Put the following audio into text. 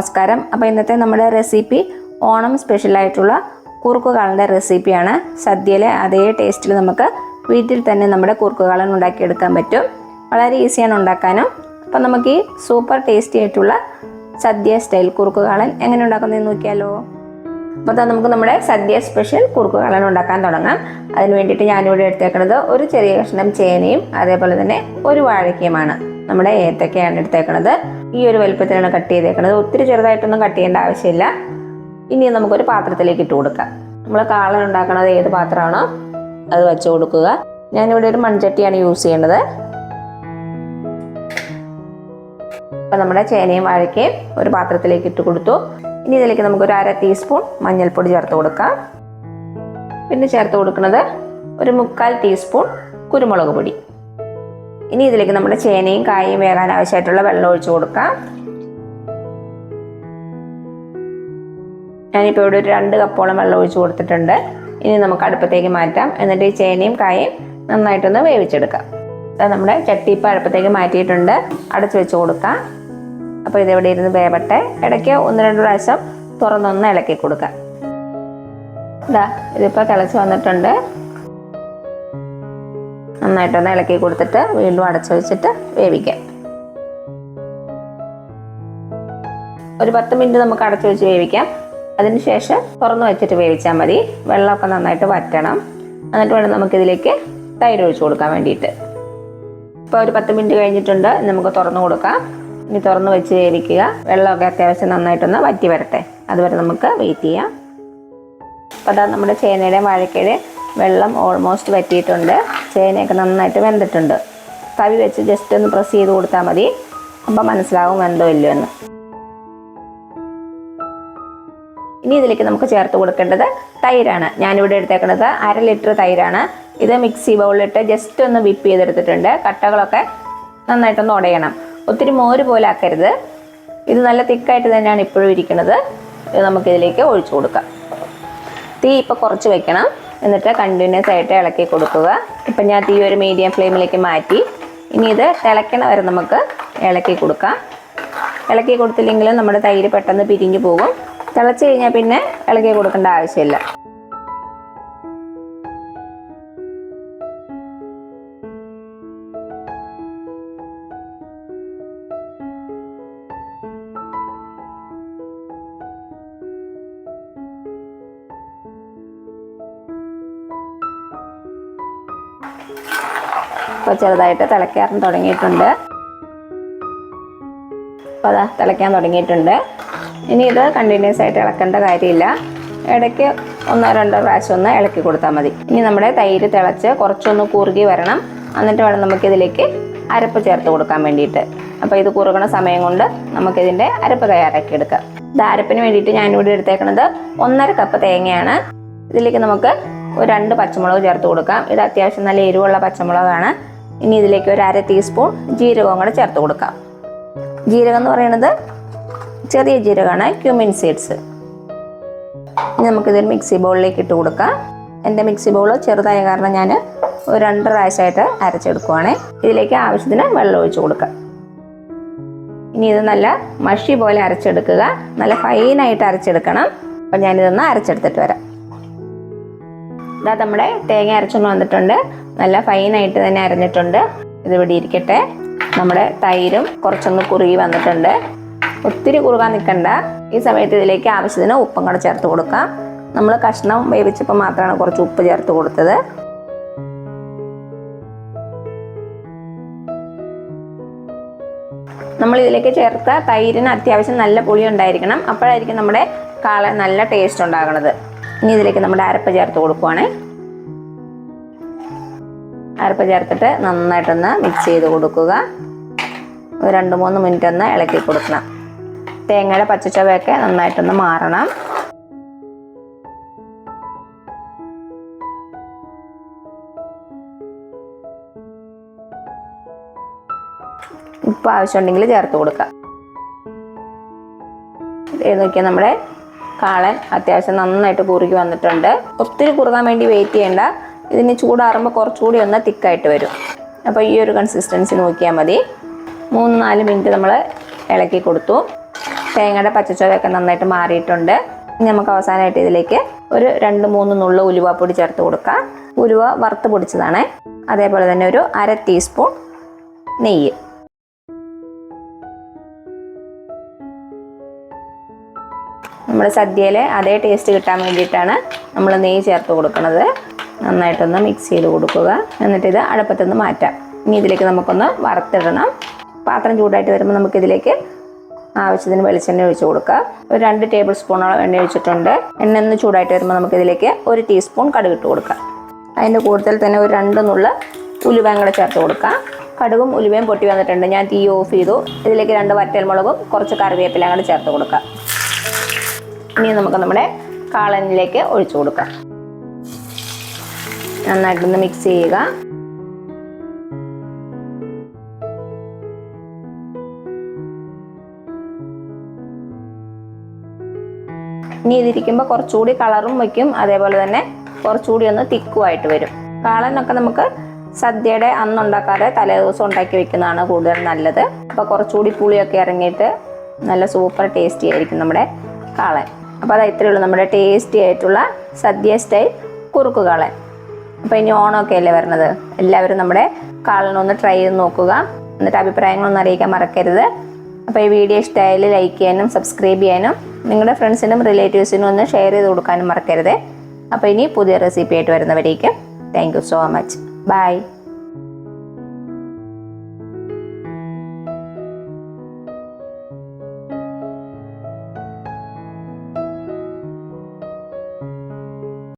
നമസ്കാരം. അപ്പോൾ ഇന്നത്തെ നമ്മുടെ റെസിപ്പി ഓണം സ്പെഷ്യലായിട്ടുള്ള കുറുക്കുകാളൻ്റെ റെസിപ്പിയാണ്. സദ്യയിലെ അതേ ടേസ്റ്റിൽ നമുക്ക് വീട്ടിൽ തന്നെ നമ്മുടെ കുറുക്കുകാളൻ ഉണ്ടാക്കിയെടുക്കാൻ പറ്റും. വളരെ ഈസിയാണ് ഉണ്ടാക്കാനും. അപ്പോൾ നമുക്ക് ഈ സൂപ്പർ ടേസ്റ്റി ആയിട്ടുള്ള സദ്യ സ്റ്റൈൽ കുറുക്കുകാളൻ എങ്ങനെ ഉണ്ടാക്കുന്നതെന്ന് നോക്കിയാലോ. അപ്പോൾ നമുക്ക് നമ്മുടെ സദ്യ സ്പെഷ്യൽ കുറുക്കുകാളൻ ഉണ്ടാക്കാൻ തുടങ്ങാം. അതിന് വേണ്ടിയിട്ട് ഞാനിവിടെ എടുത്തേക്കുന്നത് ഒരു ചെറിയ കഷ്ണം ചേനയും അതേപോലെ തന്നെ ഒരു വാഴയ്ക്കയുമാണ്. നമ്മുടെ ഏത്തക്കയാണ് എടുത്തേക്കുന്നത്. ഈ ഒരു വലുപ്പത്തിലാണ് കട്ട് ചെയ്തേക്കുന്നത്. ഒത്തിരി ചെറുതായിട്ടൊന്നും കട്ട് ചെയ്യേണ്ട ആവശ്യമില്ല. ഇനി നമുക്കൊരു പാത്രത്തിലേക്ക് ഇട്ട് കൊടുക്കാം. നമ്മൾ കാളൻ ഉണ്ടാക്കുന്നത് ഏത് പാത്രമാണോ അത് വെച്ച് കൊടുക്കുക. ഞാനിവിടെ ഒരു മൺചട്ടിയാണ് യൂസ് ചെയ്യേണ്ടത്. അപ്പം നമ്മുടെ ചേനയും വാഴയ്ക്കയും ഒരു പാത്രത്തിലേക്ക് ഇട്ട് കൊടുത്തു. ഇനി ഇതിലേക്ക് നമുക്കൊരു 1/2 ടീസ്പൂൺ മഞ്ഞൾപ്പൊടി ചേർത്ത് കൊടുക്കാം. പിന്നെ ചേർത്ത് കൊടുക്കുന്നത് ഒരു 1/4 ടീസ്പൂൺ കുരുമുളക് പൊടി. ഇനി ഇതിലേക്ക് നമ്മുടെ ചേനയും കായയും വേകാൻ ആവശ്യമായിട്ടുള്ള വെള്ളം ഒഴിച്ചു കൊടുക്കാം. ഞാനിപ്പോൾ ഇവിടെ ഒരു 2 കപ്പോളം വെള്ളം ഒഴിച്ചു കൊടുത്തിട്ടുണ്ട്. ഇനി നമുക്ക് അടുപ്പത്തേക്ക് മാറ്റാം. എന്നിട്ട് ഈ ചേനയും കായയും നന്നായിട്ടൊന്ന് വേവിച്ചെടുക്കാം. നമ്മുടെ ചട്ടി ഇപ്പോൾ അടുപ്പത്തേക്ക് മാറ്റിയിട്ടുണ്ട്. അടച്ചു വെച്ച് കൊടുക്കാം. അപ്പോൾ ഇതെവിടെ ഇരുന്ന് വേവട്ടെ. ഇടയ്ക്ക് 1-2 പ്രാവശ്യം തുറന്നൊന്ന് ഇളക്കി കൊടുക്കാം. ഇതിപ്പോൾ തിളച്ച് വന്നിട്ടുണ്ട്. നന്നായിട്ടൊന്ന് ഇളക്കി കൊടുത്തിട്ട് വീണ്ടും അടച്ചു വെച്ചിട്ട് വേവിക്കാം. ഒരു 10 മിനിറ്റ് നമുക്ക് അടച്ചു വെച്ച് വേവിക്കാം. അതിനുശേഷം തുറന്ന് വെച്ചിട്ട് വേവിച്ചാൽ മതി. വെള്ളമൊക്കെ നന്നായിട്ട് വറ്റണം. എന്നിട്ട് വേണം നമുക്കിതിലേക്ക് തൈര് ഒഴിച്ചു കൊടുക്കാൻ വേണ്ടിയിട്ട്. ഇപ്പോൾ ഒരു 10 മിനിറ്റ് കഴിഞ്ഞിട്ടുണ്ട്. നമുക്ക് തുറന്ന് കൊടുക്കാം. ഇനി തുറന്ന് വെച്ച് വേവിക്കുക. വെള്ളമൊക്കെ അത്യാവശ്യം നന്നായിട്ടൊന്ന് വറ്റി വരട്ടെ. അതുവരെ നമുക്ക് വെയിറ്റ് ചെയ്യാം. അപ്പോൾ അതാ നമ്മുടെ ചേനയുടെയും വാഴക്കയുടെയും വെള്ളം ഓൾമോസ്റ്റ് വറ്റിയിട്ടുണ്ട്. ചേനയൊക്കെ നന്നായിട്ട് വെന്തിട്ടുണ്ട്. തവി വെച്ച് ജസ്റ്റ് ഒന്ന് പ്രസ് ചെയ്ത് കൊടുത്താൽ മതി. അപ്പം മനസ്സിലാവും വെന്തോ ഇല്ലയോ എന്ന്. ഇനി ഇതിലേക്ക് നമുക്ക് ചേർത്ത് കൊടുക്കേണ്ടത് തൈരാണ്. ഞാനിവിടെ എടുത്തേക്കുന്നത് 1/2 ലിറ്റർ തൈരാണ്. ഇത് മിക്സി ബൗളിലിട്ട് ജസ്റ്റ് ഒന്ന് വിപ്പ് ചെയ്തെടുത്തിട്ടുണ്ട്. കട്ടകളൊക്കെ നന്നായിട്ടൊന്ന് ഉടയണം. ഒത്തിരി മോര് പോലെ ആക്കരുത്. ഇത് നല്ല തിക്കായിട്ട് തന്നെയാണ് ഇപ്പോഴും ഇരിക്കുന്നത്. ഇത് നമുക്കിതിലേക്ക് ഒഴിച്ചു കൊടുക്കാം. തീ ഇപ്പോൾ കുറച്ച് വെക്കണം. എന്നിട്ട് കണ്ടിന്യൂസ് ആയിട്ട് ഇളക്കി കൊടുക്കുക. ഇപ്പം ഞാൻ തീ ഒരു മീഡിയം ഫ്ലെയിമിലേക്ക് മാറ്റി. ഇനി ഇത് തിളയ്ക്കണ വരെ നമുക്ക് ഇളക്കി കൊടുക്കാം. ഇളക്കി കൊടുത്തില്ലെങ്കിൽ നമ്മുടെ തൈര് പെട്ടെന്ന് പിരിഞ്ഞു പോകും. തിളച്ച് കഴിഞ്ഞാൽ പിന്നെ ഇളക്കി കൊടുക്കേണ്ട ആവശ്യമില്ല. ഇപ്പോൾ ചെറുതായിട്ട് തിളയ്ക്കാൻ തുടങ്ങിയിട്ടുണ്ട്. അപ്പോൾ അതാ തിളയ്ക്കാൻ തുടങ്ങിയിട്ടുണ്ട്. ഇനി ഇത് കണ്ടിന്യൂസ് ആയിട്ട് ഇളക്കേണ്ട കാര്യമില്ല. ഇടയ്ക്ക് 1-2 പ്രാവശ്യം ഒന്ന് ഇളക്കി കൊടുത്താൽ മതി. ഇനി നമ്മുടെ തൈര് തിളച്ച് കുറച്ചൊന്ന് കുറുകി വരണം. എന്നിട്ട് വേണം നമുക്കിതിലേക്ക് അരപ്പ് ചേർത്ത് കൊടുക്കാൻ വേണ്ടിയിട്ട്. അപ്പോൾ ഇത് കുറുകണ സമയം കൊണ്ട് നമുക്കിതിൻ്റെ അരപ്പ് തയ്യാറാക്കി എടുക്കാം. ഇത് അരപ്പിന് വേണ്ടിയിട്ട് ഞാനിവിടെ എടുത്തേക്കുന്നത് 1/2 കപ്പ് തേങ്ങയാണ്. ഇതിലേക്ക് നമുക്ക് ഒരു 2 പച്ചമുളക് ചേർത്ത് കൊടുക്കാം. ഇത് അത്യാവശ്യം നല്ല എരിവുള്ള പച്ചമുളകാണ്. ഇനി ഇതിലേക്ക് ഒരു 1/2 ടീസ്പൂൺ ജീരകവും കൂടെ ചേർത്ത് കൊടുക്കാം. ജീരകം എന്ന് പറയുന്നത് ചെറിയ ജീരകമാണ്, ക്യൂമിൻ സീഡ്സ്. ഇനി നമുക്കിതൊരു മിക്സി ബൗളിലേക്ക് ഇട്ട് കൊടുക്കാം. എൻ്റെ മിക്സി ബൗൾ ചെറുതായ കാരണം ഞാൻ ഒരു 2 പ്രാവശ്യമായിട്ട് അരച്ചെടുക്കുവാണ്. ഇതിലേക്ക് ആവശ്യത്തിന് വെള്ളം ഒഴിച്ച് കൊടുക്കാം. ഇനി ഇത് നല്ല മഷി പോലെ അരച്ചെടുക്കുക. നല്ല ഫൈനായിട്ട് അരച്ചെടുക്കണം. അപ്പം ഞാനിതൊന്ന് അരച്ചെടുത്തിട്ട് വരാം. ഇതാ നമ്മുടെ തേങ്ങ അരച്ചൊന്ന് വന്നിട്ടുണ്ട്. നല്ല ഫൈനായിട്ട് തന്നെ അരഞ്ഞിട്ടുണ്ട്. ഇതിവിടെ ഇരിക്കട്ടെ. നമ്മുടെ തൈരും കുറച്ചൊന്ന് കുറുകി വന്നിട്ടുണ്ട്. ഒത്തിരി കുറുകാൻ നിൽക്കണ്ട. ഈ സമയത്ത് ഇതിലേക്ക് ആവശ്യത്തിന് ഉപ്പും കൂടെ ചേർത്ത് കൊടുക്കാം. നമ്മൾ കഷ്ണം വേവിച്ചപ്പോൾ മാത്രമാണ് കുറച്ച് ഉപ്പ് ചേർത്ത് കൊടുത്തത്. നമ്മൾ ഇതിലേക്ക് ചേർത്ത തൈരിന് അത്യാവശ്യം നല്ല പുളി ഉണ്ടായിരിക്കണം. അപ്പോഴായിരിക്കും നമ്മുടെ കാളൻ നല്ല ടേസ്റ്റ് ഉണ്ടാകുന്നത്. ഇനി ഇതിലേക്ക് നമ്മുടെ അരപ്പ് ചേർത്ത് കൊടുക്കുവാണേ. അരപ്പ് ചേർത്തിട്ട് നന്നായിട്ടൊന്ന് മിക്സ് ചെയ്ത് കൊടുക്കുക. ഒരു 2-3 മിനിറ്റ് ഒന്ന് ഇളക്കി കൊടുക്കണം. തേങ്ങയുടെ പച്ചച്ചവയൊക്കെ നന്നായിട്ടൊന്ന് മാറണം. ഉപ്പ് ആവശ്യമുണ്ടെങ്കിൽ ചേർത്ത് കൊടുക്കാം. ഇത് നോക്കിയാൽ നമ്മുടെ കാളൻ അത്യാവശ്യം നന്നായിട്ട് കുറുകി വന്നിട്ടുണ്ട്. ഒത്തിരി കുറുകാൻ വേണ്ടി വെയിറ്റ് ചെയ്യേണ്ട. ഇതിന് ചൂടാറുമ്പോൾ കുറച്ചുകൂടി ഒന്ന് തിക്കായിട്ട് വരും. അപ്പോൾ ഈ ഒരു കൺസിസ്റ്റൻസി നോക്കിയാൽ മതി. 3-4 മിനിറ്റ് നമ്മൾ ഇളക്കി കൊടുത്തു. തേങ്ങയുടെ പച്ചച്ചുവയൊക്കെ നന്നായിട്ട് മാറിയിട്ടുണ്ട്. ഇനി നമുക്ക് അവസാനമായിട്ട് ഇതിലേക്ക് ഒരു 2-3 നുള്ള ഉലുവാപ്പൊടി ചേർത്ത് കൊടുക്കാം. ഉലുവ വറുത്ത് പൊടിച്ചതാണ്. അതേപോലെ തന്നെ ഒരു 1/2 ടീസ്പൂൺ നെയ്യ്. നമ്മുടെ സദ്യയിലെ അതേ ടേസ്റ്റ് കിട്ടാൻ വേണ്ടിയിട്ടാണ് നമ്മൾ നെയ്യ് ചേർത്ത് കൊടുക്കുന്നത്. നന്നായിട്ടൊന്ന് മിക്സ് ചെയ്ത് കൊടുക്കുക. എന്നിട്ട് ഇത് അടുപ്പത്തുനിന്ന് മാറ്റാം. ഇനി ഇതിലേക്ക് നമുക്കൊന്ന് വറുത്തിടണം. പാത്രം ചൂടായിട്ട് വരുമ്പോൾ നമുക്കിതിലേക്ക് ആവശ്യത്തിന് വെളിച്ചെണ്ണ ഒഴിച്ച് കൊടുക്കുക. ഒരു 2 ടേബിൾ സ്പൂണോളം എണ്ണ ഒഴിച്ചിട്ടുണ്ട്. എണ്ണ ഒന്ന് ചൂടായിട്ട് വരുമ്പോൾ നമുക്കിതിലേക്ക് 1 ടീസ്പൂൺ കടുക് ഇട്ട് കൊടുക്കാം. അതിൻ്റെ കൂടുതൽ തന്നെ ഒരു 2 നുള്ള ഉലുവയും കൂടെ ചേർത്ത് കൊടുക്കാം. കടുകും ഉലുവയും പൊട്ടി വന്നിട്ടുണ്ട്. ഞാൻ തീ ഓഫ് ചെയ്തു. ഇതിലേക്ക് 2 വറ്റൽമുളകും കുറച്ച് കറിവേപ്പിലയും കൂടെ ചേർത്ത് കൊടുക്കാം. ഇനി നമുക്ക് നമ്മുടെ കാളനിലേക്ക് ഒഴിച്ചു കൊടുക്കാം. നന്നായിട്ടൊന്ന് മിക്സ് ചെയ്യുക. ഇനി ഇതിരിക്കുമ്പോൾ കുറച്ചുകൂടി കളറും വയ്ക്കും. അതേപോലെ തന്നെ കുറച്ചുകൂടി ഒന്ന് തിക്കുമായിട്ട് വരും. കാളനൊക്കെ നമുക്ക് സദ്യയുടെ അന്നുണ്ടാക്കാതെ തലേദിവസം ഉണ്ടാക്കി വെക്കുന്നതാണ് കൂടുതൽ നല്ലത്. അപ്പോൾ കുറച്ചുകൂടി പുളിയൊക്കെ ഇറങ്ങിയിട്ട് നല്ല സൂപ്പർ ടേസ്റ്റി ആയിരിക്കും നമ്മുടെ കാളൻ. അപ്പോൾ അത് ഇത്രയേ ഉള്ളൂ നമ്മുടെ ടേസ്റ്റി ആയിട്ടുള്ള സദ്യ സ്റ്റൈൽ കുറുക്ക് കാളൻ. അപ്പോൾ ഇനി ഓണമൊക്കെ അല്ലേ വരുന്നത്. എല്ലാവരും നമ്മുടെ കാളനൊന്ന് ട്രൈ ചെയ്ത് നോക്കുക. എന്നിട്ട് അഭിപ്രായങ്ങളൊന്നും അറിയിക്കാൻ മറക്കരുത്. അപ്പോൾ ഈ വീഡിയോ ഇഷ്ടമായാലും ലൈക്ക് ചെയ്യാനും സബ്സ്ക്രൈബ് ചെയ്യാനും നിങ്ങളുടെ ഫ്രണ്ട്സിനും റിലേറ്റീവ്സിനും ഒന്ന് ഷെയർ ചെയ്ത് കൊടുക്കാനും മറക്കരുത്. അപ്പോൾ ഇനി പുതിയ റെസിപ്പി ആയിട്ട് വരുന്നവരേക്കും thank you so much. By.